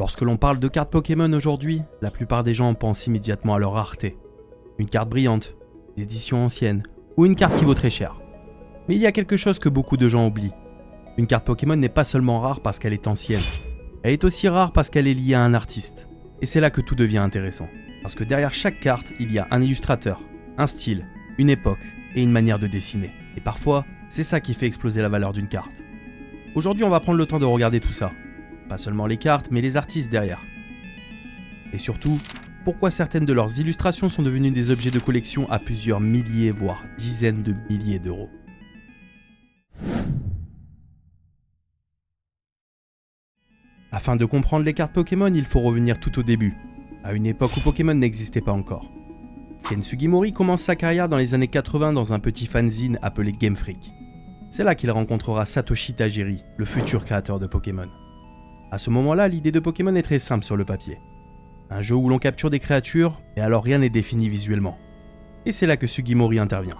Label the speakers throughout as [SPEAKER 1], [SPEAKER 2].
[SPEAKER 1] Lorsque l'on parle de cartes Pokémon aujourd'hui, la plupart des gens pensent immédiatement à leur rareté. Une carte brillante, d'édition ancienne, ou une carte qui vaut très cher. Mais il y a quelque chose que beaucoup de gens oublient. Une carte Pokémon n'est pas seulement rare parce qu'elle est ancienne. Elle est aussi rare parce qu'elle est liée à un artiste. Et c'est là que tout devient intéressant. Parce que derrière chaque carte, il y a un illustrateur, un style, une époque et une manière de dessiner. Et parfois, c'est ça qui fait exploser la valeur d'une carte. Aujourd'hui, on va prendre le temps de regarder tout ça. Pas seulement les cartes, mais les artistes derrière. Et surtout, pourquoi certaines de leurs illustrations sont devenues des objets de collection à plusieurs milliers, voire dizaines de milliers d'euros. Afin de comprendre les cartes Pokémon, il faut revenir tout au début, à une époque où Pokémon n'existait pas encore. Ken Sugimori commence sa carrière dans les années 80 dans un petit fanzine appelé Game Freak. C'est là qu'il rencontrera Satoshi Tajiri, le futur créateur de Pokémon. À ce moment-là, l'idée de Pokémon est très simple sur le papier. Un jeu où l'on capture des créatures, et alors rien n'est défini visuellement. Et c'est là que Sugimori intervient.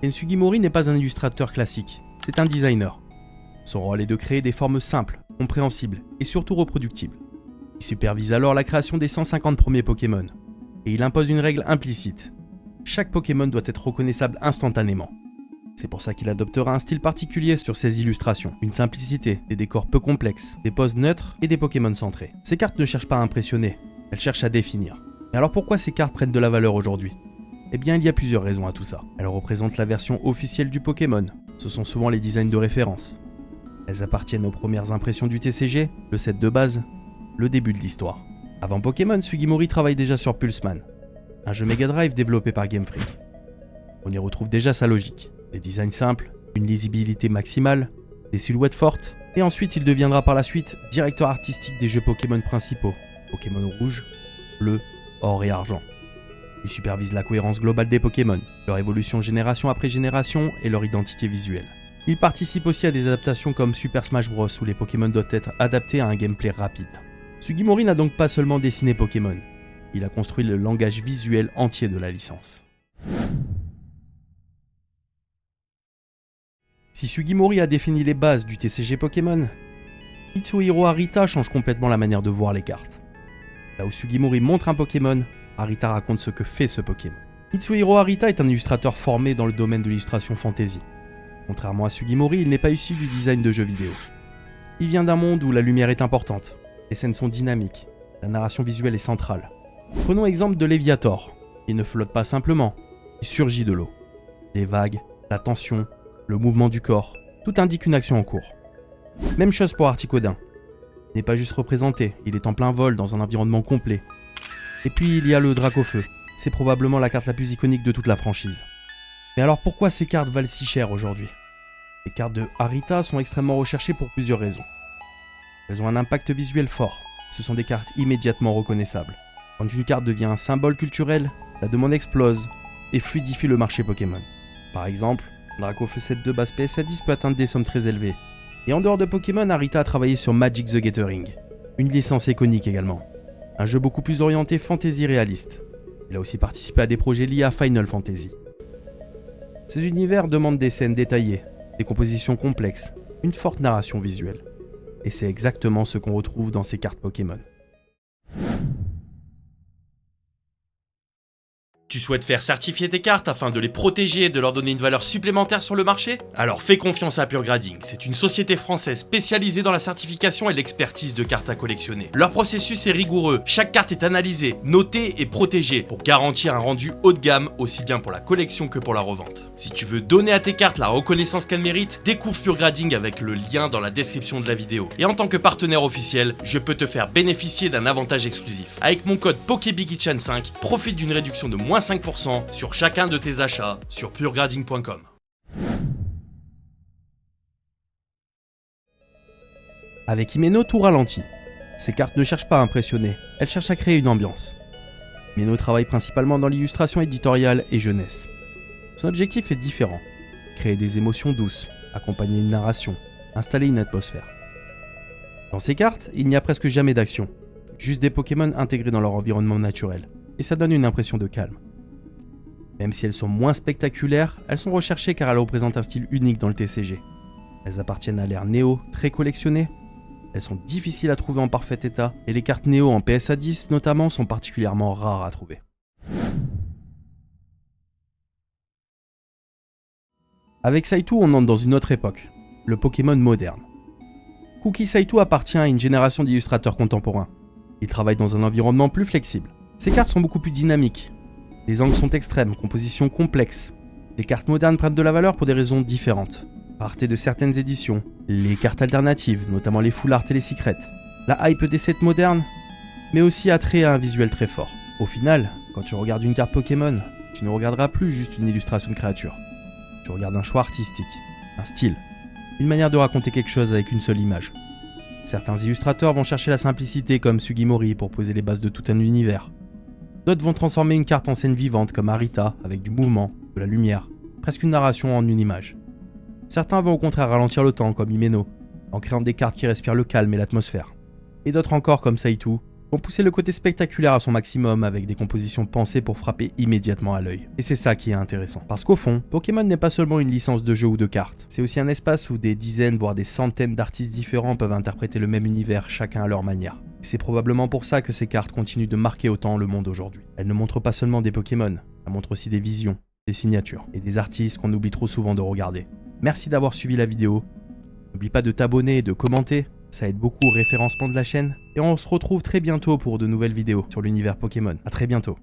[SPEAKER 1] Ken Sugimori n'est pas un illustrateur classique, c'est un designer. Son rôle est de créer des formes simples, compréhensibles et surtout reproductibles. Il supervise alors la création des 150 premiers Pokémon. Et il impose une règle implicite. Chaque Pokémon doit être reconnaissable instantanément. C'est pour ça qu'il adoptera un style particulier sur ses illustrations. Une simplicité, des décors peu complexes, des poses neutres et des Pokémon centrés. Ces cartes ne cherchent pas à impressionner, elles cherchent à définir. Et alors pourquoi ces cartes prennent de la valeur aujourd'hui ? Eh bien il y a plusieurs raisons à tout ça. Elles représentent la version officielle du Pokémon. Ce sont souvent les designs de référence. Elles appartiennent aux premières impressions du TCG, le set de base, le début de l'histoire. Avant Pokémon, Sugimori travaille déjà sur Pulseman, un jeu Mega Drive développé par Game Freak. On y retrouve déjà sa logique. Des designs simples, une lisibilité maximale, des silhouettes fortes, et ensuite il deviendra par la suite directeur artistique des jeux Pokémon principaux, Pokémon rouge, bleu, or et argent. Il supervise la cohérence globale des Pokémon, leur évolution génération après génération et leur identité visuelle. Il participe aussi à des adaptations comme Super Smash Bros où les Pokémon doivent être adaptés à un gameplay rapide. Sugimori n'a donc pas seulement dessiné Pokémon, il a construit le langage visuel entier de la licence. Si Sugimori a défini les bases du TCG Pokémon, Mitsuhiro Arita change complètement la manière de voir les cartes. Là où Sugimori montre un Pokémon, Arita raconte ce que fait ce Pokémon. Mitsuhiro Arita est un illustrateur formé dans le domaine de l'illustration fantasy. Contrairement à Sugimori, il n'est pas issu du design de jeux vidéo. Il vient d'un monde où la lumière est importante, les scènes sont dynamiques, la narration visuelle est centrale. Prenons exemple de Léviator. Il ne flotte pas simplement, il surgit de l'eau. Les vagues, la tension, le mouvement du corps, tout indique une action en cours. Même chose pour Articodin. Il n'est pas juste représenté, il est en plein vol dans un environnement complet. Et puis il y a le Dracofeu, c'est probablement la carte la plus iconique de toute la franchise. Mais alors pourquoi ces cartes valent si cher aujourd'hui ? Les cartes de Arita sont extrêmement recherchées pour plusieurs raisons. Elles ont un impact visuel fort, ce sont des cartes immédiatement reconnaissables. Quand une carte devient un symbole culturel, la demande explose et fluidifie le marché Pokémon. Par exemple, Dracofeu 7 de base PSA10 peut atteindre des sommes très élevées. Et en dehors de Pokémon, Arita a travaillé sur Magic the Gathering, une licence iconique également. Un jeu beaucoup plus orienté fantasy réaliste. Il a aussi participé à des projets liés à Final Fantasy. Ces univers demandent des scènes détaillées, des compositions complexes, une forte narration visuelle. Et c'est exactement ce qu'on retrouve dans ces cartes Pokémon. Tu souhaites faire certifier tes cartes afin de les protéger et de leur donner une valeur supplémentaire sur le marché ? Alors fais confiance à Pure Grading, c'est une société française spécialisée dans la certification et l'expertise de cartes à collectionner. Leur processus est rigoureux, chaque carte est analysée, notée et protégée pour garantir un rendu haut de gamme aussi bien pour la collection que pour la revente. Si tu veux donner à tes cartes la reconnaissance qu'elles méritent, découvre Pure Grading avec le lien dans la description de la vidéo. Et en tant que partenaire officiel, je peux te faire bénéficier d'un avantage exclusif. Avec mon code PokéBigChan5, profite d'une réduction de moins 5% sur chacun de tes achats sur puregrading.com. Avec Himeno, tout ralentit. Ces cartes ne cherchent pas à impressionner, elles cherchent à créer une ambiance. Himeno travaille principalement dans l'illustration éditoriale et jeunesse. Son objectif est différent. Créer des émotions douces, accompagner une narration, installer une atmosphère. Dans ces cartes, il n'y a presque jamais d'action, juste des Pokémon intégrés dans leur environnement naturel, et ça donne une impression de calme. Même si elles sont moins spectaculaires, elles sont recherchées car elles représentent un style unique dans le TCG. Elles appartiennent à l'ère Néo, très collectionnée, Elles sont difficiles à trouver en parfait état, et les cartes Néo en PSA 10 notamment sont particulièrement rares à trouver. Avec Saitou, on entre dans une autre époque, le Pokémon moderne. Kuki Saitou appartient à une génération d'illustrateurs contemporains. Il travaille dans un environnement plus flexible. Ses cartes sont beaucoup plus dynamiques. Les angles sont extrêmes, composition complexe. Les cartes modernes prennent de la valeur pour des raisons différentes. Rareté de certaines éditions, les cartes alternatives, notamment les full art et les secrets, la hype des sets modernes, mais aussi attrait à un visuel très fort. Au final, quand tu regardes une carte Pokémon, tu ne regarderas plus juste une illustration de créature. Tu regardes un choix artistique, un style, une manière de raconter quelque chose avec une seule image. Certains illustrateurs vont chercher la simplicité comme Sugimori pour poser les bases de tout un univers. D'autres vont transformer une carte en scène vivante comme Arita avec du mouvement, de la lumière, presque une narration en une image. Certains vont au contraire ralentir le temps comme Himeno, en créant des cartes qui respirent le calme et l'atmosphère. Et d'autres encore comme Saitou vont pousser le côté spectaculaire à son maximum avec des compositions pensées pour frapper immédiatement à l'œil. Et c'est ça qui est intéressant. Parce qu'au fond, Pokémon n'est pas seulement une licence de jeu ou de cartes, c'est aussi un espace où des dizaines voire des centaines d'artistes différents peuvent interpréter le même univers chacun à leur manière. Et c'est probablement pour ça que ces cartes continuent de marquer autant le monde aujourd'hui. Elles ne montrent pas seulement des Pokémon, elles montrent aussi des visions, des signatures et des artistes qu'on oublie trop souvent de regarder. Merci d'avoir suivi la vidéo. N'oublie pas de t'abonner et de commenter. Ça aide beaucoup au référencement de la chaîne. Et on se retrouve très bientôt pour de nouvelles vidéos sur l'univers Pokémon. A très bientôt.